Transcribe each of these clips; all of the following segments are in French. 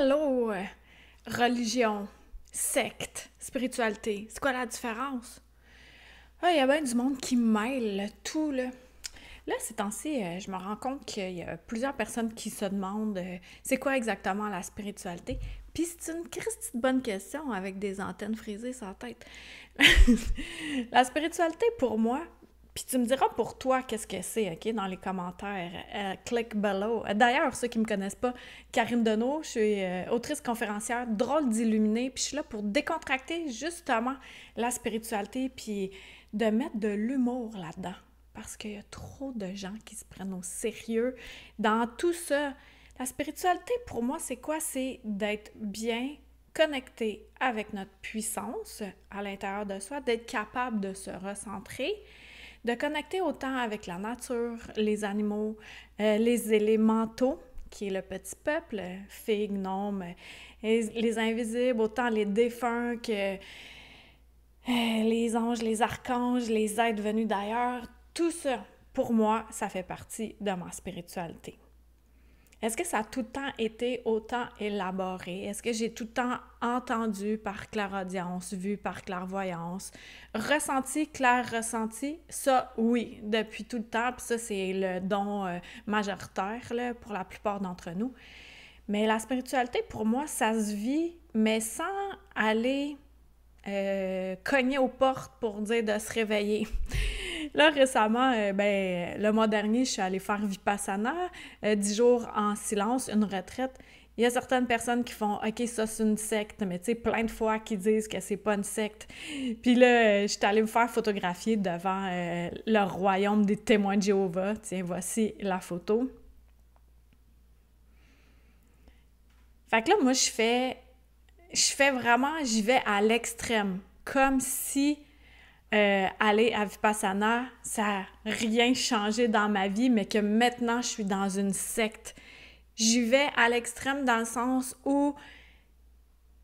Hello! Religion, secte, spiritualité, c'est quoi la différence? Ah, il y a bien du monde qui mêle tout, là. Là, ces temps-ci, je me rends compte qu'il y a plusieurs personnes qui se demandent c'est quoi exactement la spiritualité. Puis c'est une christie de bonne question avec des antennes frisées sur la tête. La spiritualité, pour moi, puis tu me diras pour toi qu'est-ce que c'est, OK, dans les commentaires. Click below. D'ailleurs, ceux qui me connaissent pas, Karine Deneau, je suis autrice conférencière, drôle d'illuminée, puis je suis là pour décontracter justement la spiritualité, puis de mettre de l'humour là-dedans. Parce qu'il y a trop de gens qui se prennent au sérieux dans tout ça. La spiritualité, pour moi, c'est quoi? C'est d'être bien connecté avec notre puissance à l'intérieur de soi, d'être capable de se recentrer, de connecter autant avec la nature, les animaux, les élémentaux, qui est le petit peuple, fées, gnomes, les invisibles, autant les défunts que les anges, les archanges, les êtres venus d'ailleurs. Tout ça, pour moi, ça fait partie de ma spiritualité. Est-ce que ça a tout le temps été autant élaboré? Est-ce que j'ai tout le temps entendu par clairaudience, vu par clairvoyance, ressenti, clair ressenti? Ça, oui, depuis tout le temps. Puis ça, c'est le don majoritaire là, pour la plupart d'entre nous. Mais la spiritualité, pour moi, ça se vit, mais sans aller cogner aux portes pour dire de se réveiller. Là, récemment, le mois dernier, je suis allée faire Vipassana, 10 jours en silence, une retraite. Il y a certaines personnes qui font « OK, ça, c'est une secte », mais tu sais, plein de fois qui disent que c'est pas une secte. Puis là, je suis allée me faire photographier devant le royaume des témoins de Jéhovah. Tiens, voici la photo. Fait que là, moi, je fais vraiment, j'y vais à l'extrême, comme si aller à Vipassana, ça n'a rien changé dans ma vie, mais que maintenant, je suis dans une secte. J'y vais à l'extrême dans le sens où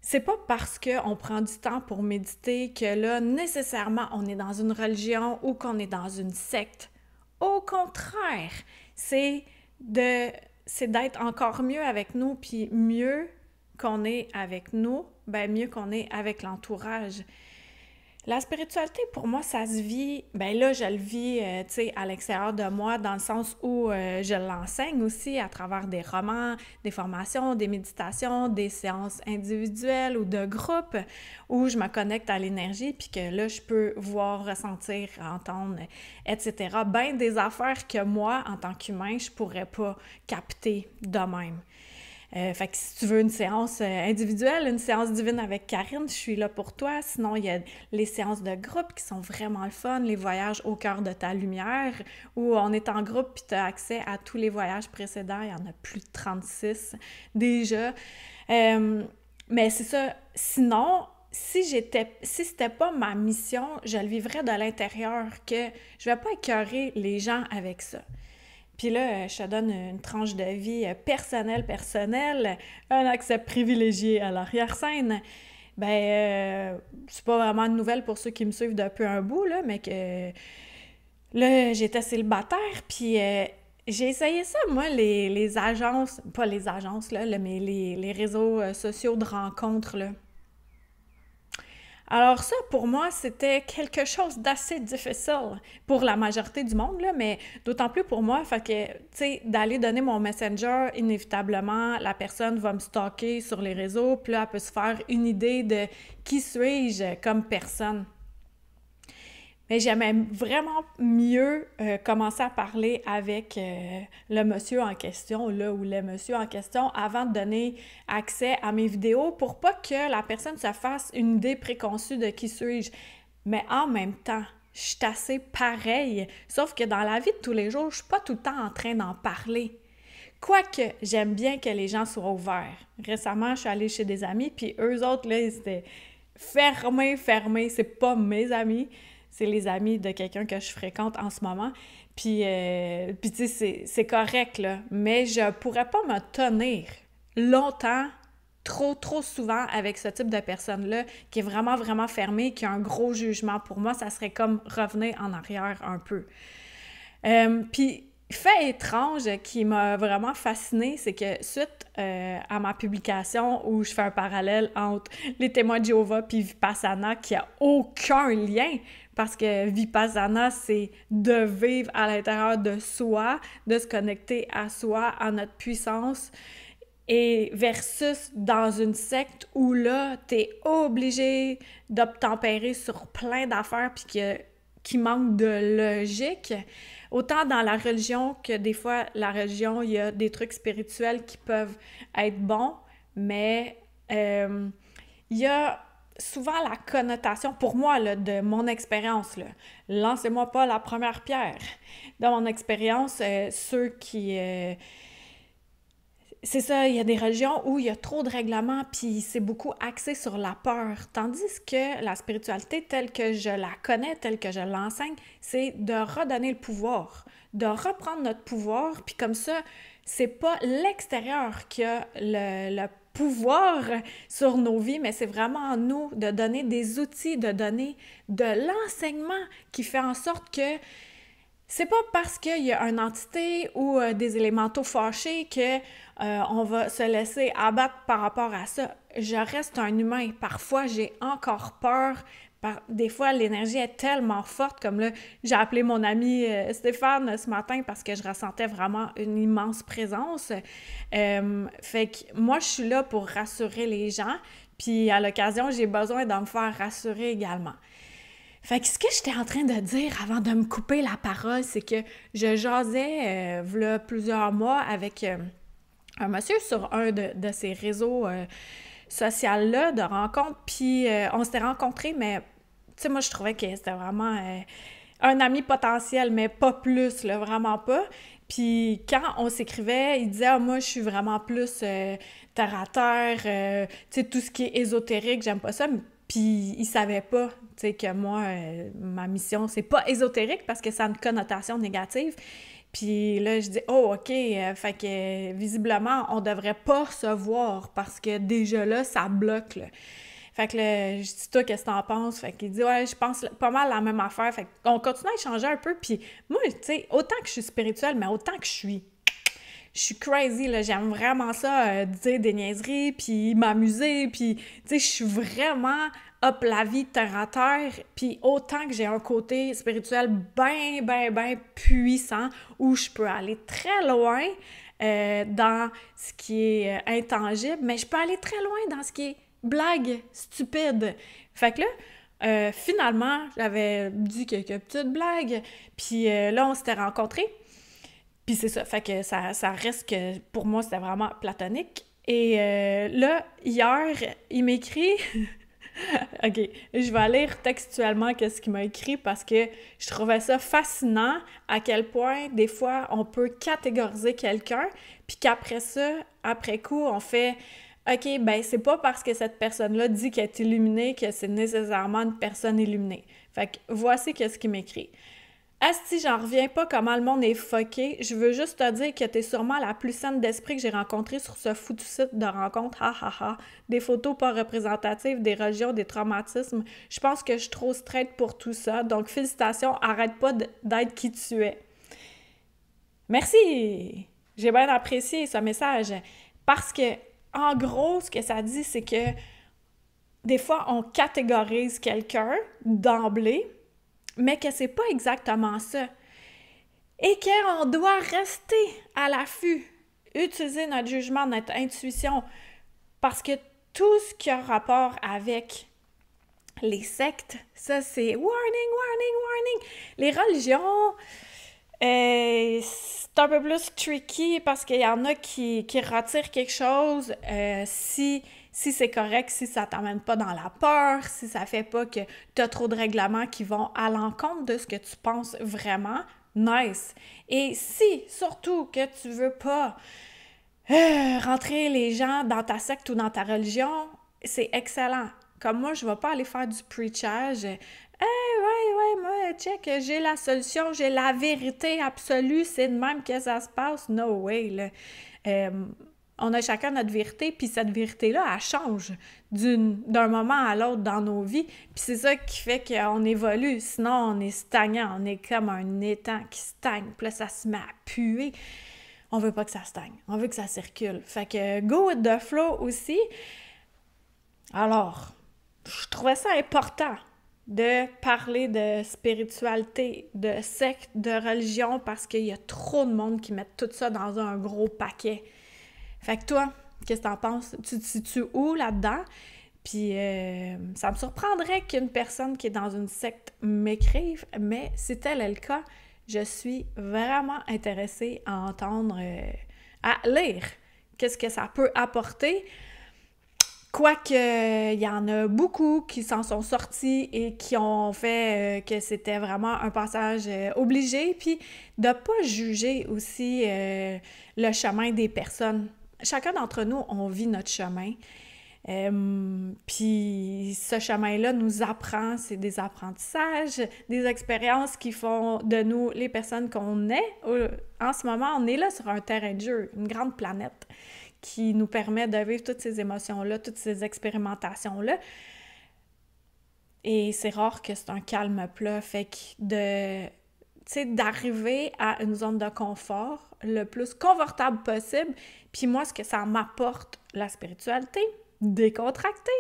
c'est pas parce qu'on prend du temps pour méditer que là, nécessairement, on est dans une religion ou qu'on est dans une secte. Au contraire, c'est d'être encore mieux avec nous, puis mieux qu'on est avec nous, ben mieux qu'on est avec l'entourage. La spiritualité, pour moi, ça se vit, ben là, je le vis, tu sais, à l'extérieur de moi, dans le sens où je l'enseigne aussi à travers des romans, des formations, des méditations, des séances individuelles ou de groupe, où je me connecte à l'énergie, puis que là, je peux voir, ressentir, entendre, etc. Ben des affaires que moi, en tant qu'humain, je pourrais pas capter de même. Fait que si tu veux une séance individuelle, une séance divine avec Karine, je suis là pour toi. Sinon, il y a les séances de groupe qui sont vraiment le fun, les voyages au cœur de ta lumière, où on est en groupe puis tu as accès à tous les voyages précédents. Il y en a plus de 36 déjà. Mais c'est ça. Sinon, si c'était pas ma mission, je le vivrais de l'intérieur, que je vais pas écœurer les gens avec ça. Puis là, je te donne une tranche de vie personnelle, un accès privilégié à l'arrière-scène. C'est pas vraiment une nouvelle pour ceux qui me suivent depuis un bout, là, mais que là, j'étais célibataire, puis j'ai essayé ça, moi, les agences, pas les agences, là, mais les réseaux sociaux de rencontres, là. Alors ça, pour moi, c'était quelque chose d'assez difficile pour la majorité du monde, là, mais d'autant plus pour moi, fait que, tu sais, d'aller donner mon messenger, inévitablement, la personne va me stalker sur les réseaux, puis là, elle peut se faire une idée de qui suis-je comme personne. Mais j'aimais vraiment mieux commencer à parler avec le monsieur en question, là, ou le monsieur en question, avant de donner accès à mes vidéos pour pas que la personne se fasse une idée préconçue de qui suis-je. Mais en même temps, je suis assez pareille, sauf que dans la vie de tous les jours, je suis pas tout le temps en train d'en parler. Quoique, j'aime bien que les gens soient ouverts. Récemment, je suis allée chez des amis, puis eux autres, là, c'était fermé. C'est pas mes amis. C'est les amis de quelqu'un que je fréquente en ce moment. Puis tu sais, c'est correct, là. Mais je pourrais pas me tenir longtemps, trop souvent avec ce type de personne-là qui est vraiment, vraiment fermée, qui a un gros jugement. Pour moi, ça serait comme revenir en arrière un peu. Puis fait étrange qui m'a vraiment fascinée, c'est que suite à ma publication où je fais un parallèle entre les témoins de Jéhovah puis Vipassana, qui a aucun lien, parce que Vipassana, c'est de vivre à l'intérieur de soi, de se connecter à soi, à notre puissance, et versus dans une secte où là, t'es obligé d'obtempérer sur plein d'affaires puis qui manquent de logique. Autant dans la religion que des fois, la religion, il y a des trucs spirituels qui peuvent être bons, mais il y a souvent la connotation, pour moi, là, de mon expérience, là, lancez-moi pas la première pierre. Dans mon expérience, ceux qui... c'est ça, il y a des religions où il y a trop de règlements, puis c'est beaucoup axé sur la peur. Tandis que la spiritualité, telle que je la connais, telle que je l'enseigne, c'est de redonner le pouvoir, de reprendre notre pouvoir, puis comme ça, c'est pas l'extérieur qui a le pouvoir sur nos vies, mais c'est vraiment en nous de donner des outils, de donner de l'enseignement qui fait en sorte que c'est pas parce qu'il y a une entité ou des élémentaux fâchés que on va se laisser abattre par rapport à ça. Je reste un humain. Parfois, j'ai encore peur. Des fois, l'énergie est tellement forte, comme là, j'ai appelé mon ami Stéphane ce matin parce que je ressentais vraiment une immense présence. Fait que moi, je suis là pour rassurer les gens, puis à l'occasion, j'ai besoin de me faire rassurer également. Fait que ce que j'étais en train de dire avant de me couper la parole, c'est que je jasais v'là plusieurs mois avec un monsieur sur un de ces réseaux social-là de rencontres, puis on s'était rencontrés, mais tu sais, moi, je trouvais que c'était vraiment un ami potentiel, mais pas plus, là, vraiment pas. Puis quand on s'écrivait, il disait « Ah, moi, je suis vraiment plus terre à terre, tu sais, tout ce qui est ésotérique, j'aime pas ça. » Puis il savait pas, tu sais, que moi, ma mission, c'est pas ésotérique parce que ça a une connotation négative. Puis là, je dis « Oh, OK, fait que visiblement, on devrait pas se voir parce que déjà là, ça bloque, là. » Fait que là, je dis « Toi, qu'est-ce que t'en penses? » Fait qu'il dit « Ouais, je pense pas mal la même affaire. » Fait qu'on continue à échanger un peu. Puis moi, tu sais, autant que je suis spirituelle, mais autant que je suis crazy, là, j'aime vraiment ça, dire des niaiseries, puis m'amuser, puis, tu sais, je suis vraiment up la vie terre à terre, puis autant que j'ai un côté spirituel ben puissant, où je peux aller très loin dans ce qui est intangible, mais je peux aller très loin dans ce qui est blague stupide. Fait que là, finalement, j'avais dit quelques petites blagues, puis là, on s'était rencontrés. Puis c'est ça, fait que ça reste que pour moi, c'était vraiment platonique. Et là, hier, il m'écrit... OK, je vais lire textuellement qu'est-ce qu'il m'a écrit parce que je trouvais ça fascinant à quel point, des fois, on peut catégoriser quelqu'un, puis qu'après ça, après coup, on fait... OK, ben c'est pas parce que cette personne-là dit qu'elle est illuminée que c'est nécessairement une personne illuminée. Fait que voici qu'est-ce qu'il m'écrit. Asti, j'en reviens pas comment le monde est fucké. Je veux juste te dire que t'es sûrement la plus saine d'esprit que j'ai rencontrée sur ce foutu site de rencontre. Ha ha ha. Des photos pas représentatives, des religions, des traumatismes. Je pense que je suis trop straight pour tout ça. Donc, félicitations, arrête pas d'être qui tu es. Merci! J'ai bien apprécié ce message. Parce que, en gros, ce que ça dit, c'est que des fois, on catégorise quelqu'un d'emblée, mais que c'est pas exactement ça. Et qu'on doit rester à l'affût, utiliser notre jugement, notre intuition, parce que tout ce qui a rapport avec les sectes, ça c'est warning, warning, warning. Les religions, c'est un peu plus tricky parce qu'il y en a qui retirent quelque chose si c'est correct, si ça t'emmène pas dans la peur, si ça fait pas que t'as trop de règlements qui vont à l'encontre de ce que tu penses vraiment, nice. Et si, surtout, que tu veux pas rentrer les gens dans ta secte ou dans ta religion, c'est excellent. Comme moi, je vais pas aller faire du preachage. Ouais, moi, check, j'ai la solution, j'ai la vérité absolue, c'est de même que ça se passe. No way, là. On a chacun notre vérité, puis cette vérité-là, elle change d'un moment à l'autre dans nos vies. Puis c'est ça qui fait qu'on évolue. Sinon, on est stagnant. On est comme un étang qui stagne. Puis là, ça se met à puer. On veut pas que ça stagne. On veut que ça circule. Fait que go with the flow aussi. Alors, je trouvais ça important de parler de spiritualité, de secte, de religion, parce qu'il y a trop de monde qui met tout ça dans un gros paquet. Fait que toi, qu'est-ce que t'en penses? Tu te situes où là-dedans? Puis ça me surprendrait qu'une personne qui est dans une secte m'écrive, mais si tel est le cas, je suis vraiment intéressée à entendre, à lire qu'est-ce que ça peut apporter. Quoique, il y en a beaucoup qui s'en sont sortis et qui ont fait que c'était vraiment un passage obligé, puis de pas juger aussi le chemin des personnes. Chacun d'entre nous, on vit notre chemin. Puis ce chemin-là nous apprend, c'est des apprentissages, des expériences qui font de nous les personnes qu'on est. En ce moment, on est là sur un terrain de jeu, une grande planète qui nous permet de vivre toutes ces émotions-là, toutes ces expérimentations-là. Et c'est rare que c'est un calme plat, fait que d'arriver à une zone de confort le plus confortable possible. Puis moi, ce que ça m'apporte, la spiritualité, décontractée,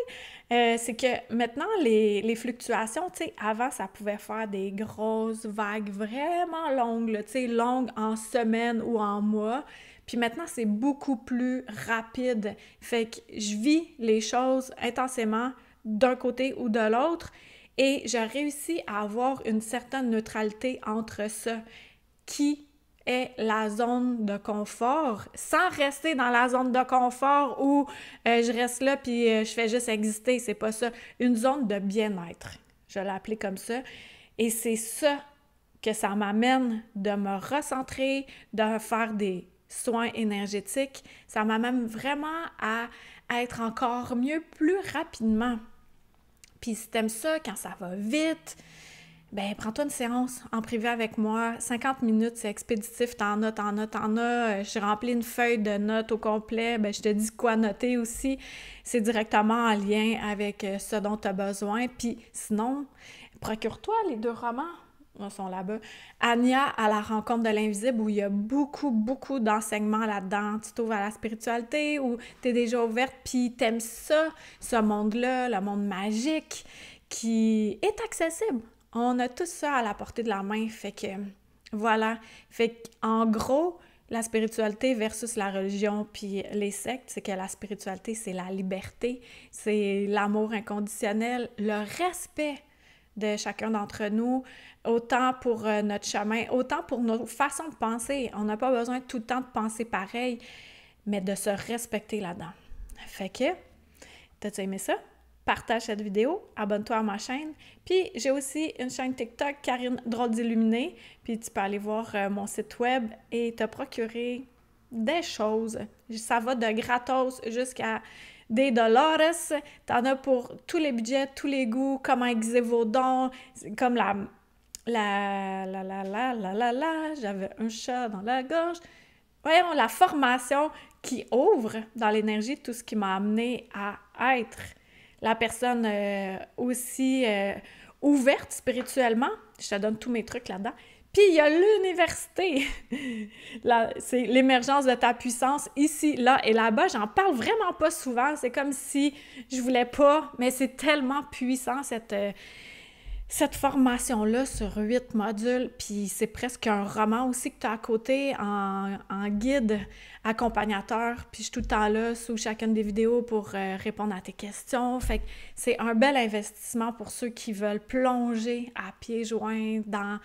c'est que maintenant, les fluctuations, tu sais, avant, ça pouvait faire des grosses vagues vraiment longues, tu sais, longues en semaines ou en mois. Puis maintenant, c'est beaucoup plus rapide. Fait que je vis les choses intensément d'un côté ou de l'autre et j'ai réussi à avoir une certaine neutralité entre ça, qui est la zone de confort, sans rester dans la zone de confort où je reste là puis je fais juste exister, c'est pas ça. Une zone de bien-être, je l'ai appelée comme ça. Et c'est ça que ça m'amène de me recentrer, de faire des soins énergétiques. Ça m'amène vraiment à être encore mieux, plus rapidement. Puis si t'aimes ça, quand ça va vite, ben prends-toi une séance en privé avec moi. 50 minutes, c'est expéditif, t'en as. Je remplis une feuille de notes au complet. Ben je te dis quoi noter aussi. C'est directement en lien avec ce dont tu as besoin. Puis sinon, procure-toi les 2 romans. Ils sont là-bas. Anya à la rencontre de l'invisible, où il y a beaucoup, beaucoup d'enseignements là-dedans. Tu t'ouvres à la spiritualité, ou tu es déjà ouverte, puis t'aimes ça, ce monde-là, le monde magique, qui est accessible. On a tout ça à la portée de la main, fait que voilà. Fait qu'en gros, la spiritualité versus la religion puis les sectes, c'est que la spiritualité, c'est la liberté, c'est l'amour inconditionnel, le respect de chacun d'entre nous, autant pour notre chemin, autant pour nos façons de penser. On n'a pas besoin tout le temps de penser pareil, mais de se respecter là-dedans. Fait que, t'as-tu aimé ça? Partage cette vidéo, abonne-toi à ma chaîne. Puis j'ai aussi une chaîne TikTok, Karine Drôle d'Illuminée. Puis tu peux aller voir mon site web et te procurer des choses. Ça va de gratos jusqu'à des dollars. T'en as pour tous les budgets, tous les goûts, comment aiguiser vos dons, comme j'avais un chat dans la gorge. Voyons, la formation qui ouvre dans l'énergie tout ce qui m'a amené à être la personne aussi ouverte spirituellement. Je te donne tous mes trucs là-dedans. Puis il y a l'université. Là, c'est l'émergence de ta puissance ici, là et là-bas. J'en parle vraiment pas souvent. C'est comme si je voulais pas, mais c'est tellement puissant cette formation-là sur 8 modules. Puis c'est presque un roman aussi que tu as à côté en guide accompagnateur. Puis je suis tout le temps là sous chacune des vidéos pour répondre à tes questions. Fait que c'est un bel investissement pour ceux qui veulent plonger à pieds joints dans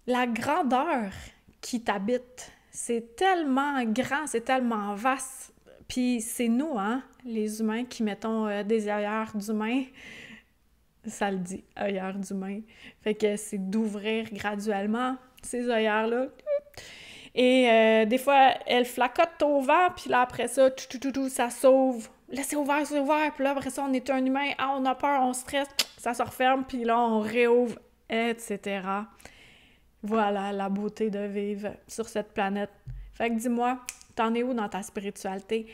la grandeur qui t'habite. C'est tellement grand, c'est tellement vaste. Puis c'est nous, hein, les humains, qui mettons des œillères d'humains. Ça le dit, œillères d'humains. Fait que c'est d'ouvrir graduellement ces œillères-là. Et des fois, elles flacotent au vent, puis là, après ça, ça s'ouvre. Là, c'est ouvert. Puis là, après ça, on est un humain. Ah, on a peur, on stresse, ça se referme, puis là, on réouvre, etc. Voilà la beauté de vivre sur cette planète. Fait que dis-moi, T'en es où dans ta spiritualité?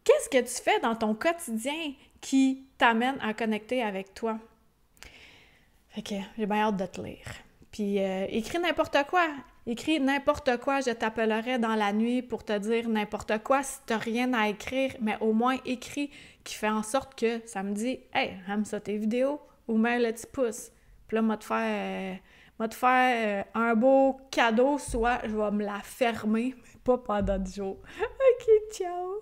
Qu'est-ce que tu fais dans ton quotidien qui t'amène à connecter avec toi? Fait que j'ai bien hâte de te lire. Puis écris n'importe quoi. Écris n'importe quoi, je t'appellerai dans la nuit pour te dire n'importe quoi. Si t'as rien à écrire, mais au moins écris qui fait en sorte que ça me dit « Hey, aime ça tes vidéos? » ou « Mets le petit pouce. » Puis là, moi te faire un beau cadeau, soit je vais me la fermer, mais pas pendant 10 jours. OK, ciao!